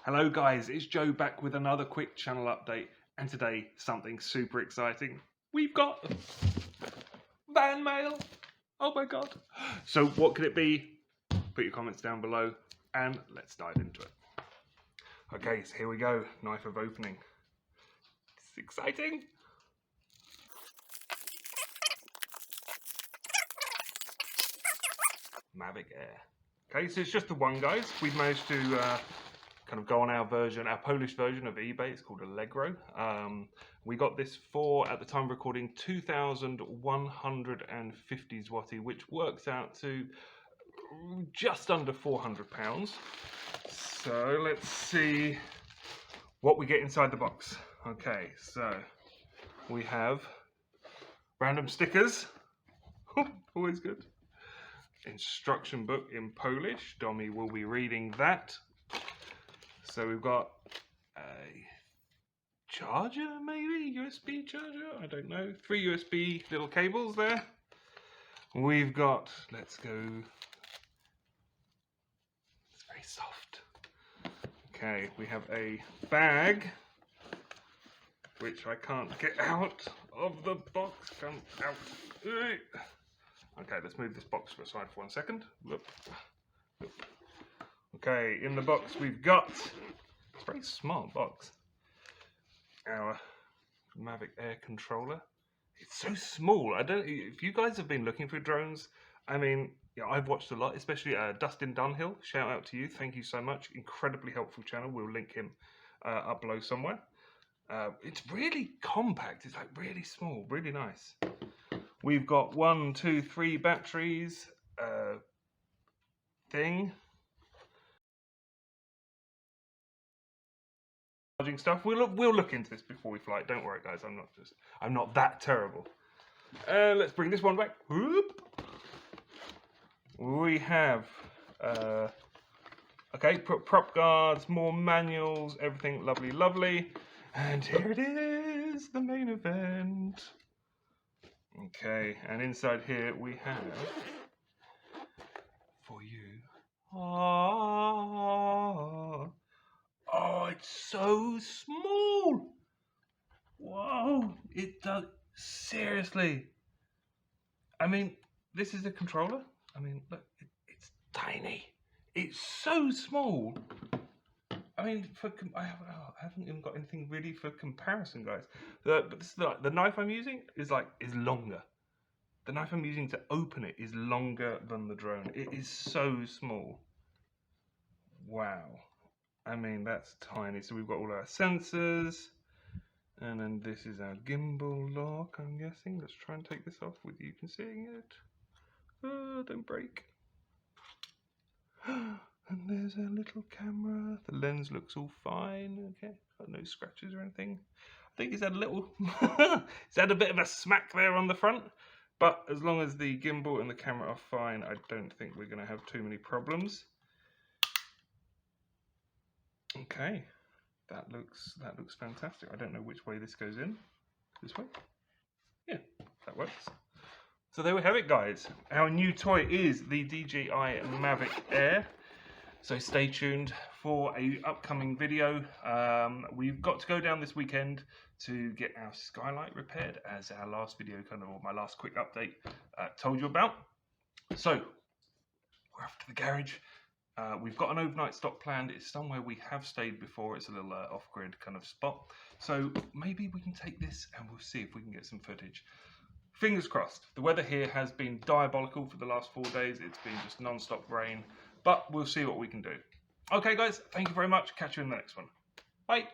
Hello guys, it's Joe back with another quick channel update, and today something super exciting. We've got fan mail. Oh my god. So what could it be? Put your comments down below and let's dive into it. Okay, so here we go. Knife of opening. It's exciting. Mavic Air. Okay, so it's just the one, guys. We've managed to kind of go on our version, our Polish version of eBay. It's called Allegro. We got this for, at the time of recording, 2,150 zloty, which works out to just under £400. So let's see what we get inside the box. Okay, so we have random stickers. Always good. Instruction book in Polish. Domi will be reading that. So we've got a charger, maybe? USB charger? I don't know. 3 USB little cables there. We've got, let's go. It's very soft. Okay, we have a bag, which I can't get out of the box. Come out. Okay, let's move this box aside for 1 second. Look. Okay, in the box we've got, it's a very smart box, our Mavic Air controller. It's so small. I don't, if you guys have been looking for drones, I mean, yeah, I've watched a lot, especially Dustin Dunhill. Shout out to you. Thank you so much. Incredibly helpful channel. We'll link him up below somewhere. It's really compact. It's like really small, really nice. We've got 1, 2, 3 batteries, thing. Charging stuff. We'll look into this before we fly. Don't worry, guys. I'm not that terrible. Let's bring this one back. Whoop. We have okay, prop guards, more manuals, everything lovely, lovely. And here it is, the main event. Okay, and inside here we have for you. Oh, it's so small. Whoa, it does, seriously. I mean, this is a controller. I mean, look, it's tiny. It's so small. I mean, I haven't even got anything really for comparison, guys. But this is the knife I'm using is longer. The knife I'm using to open it is longer than the drone. It is so small. Wow. I mean, that's tiny. So we've got all our sensors. And then this is our gimbal lock, I'm guessing. Let's try and take this off with you can seeing it. Don't break. And there's a little camera. The lens looks all fine. Okay, got no scratches or anything. I think it's had a little, it's had a bit of a smack there on the front. But as long as the gimbal and the camera are fine, I don't think we're going to have too many problems. Okay, that looks fantastic. I don't know which way this goes in. This way? Yeah, that works. So there we have it, guys. Our new toy is the DJI Mavic Air. So stay tuned for a upcoming video. We've got to go down this weekend to get our skylight repaired, as our last video, or my last quick update, told you about. So we're off to the garage. We've got an overnight stop planned. It's somewhere we have stayed before. It's a little off-grid kind of spot. So maybe we can take this and we'll see if we can get some footage. Fingers crossed. The weather here has been diabolical for the last 4 days. It's been just non-stop rain, but we'll see what we can do. Okay, guys, thank you very much. Catch you in the next one. Bye.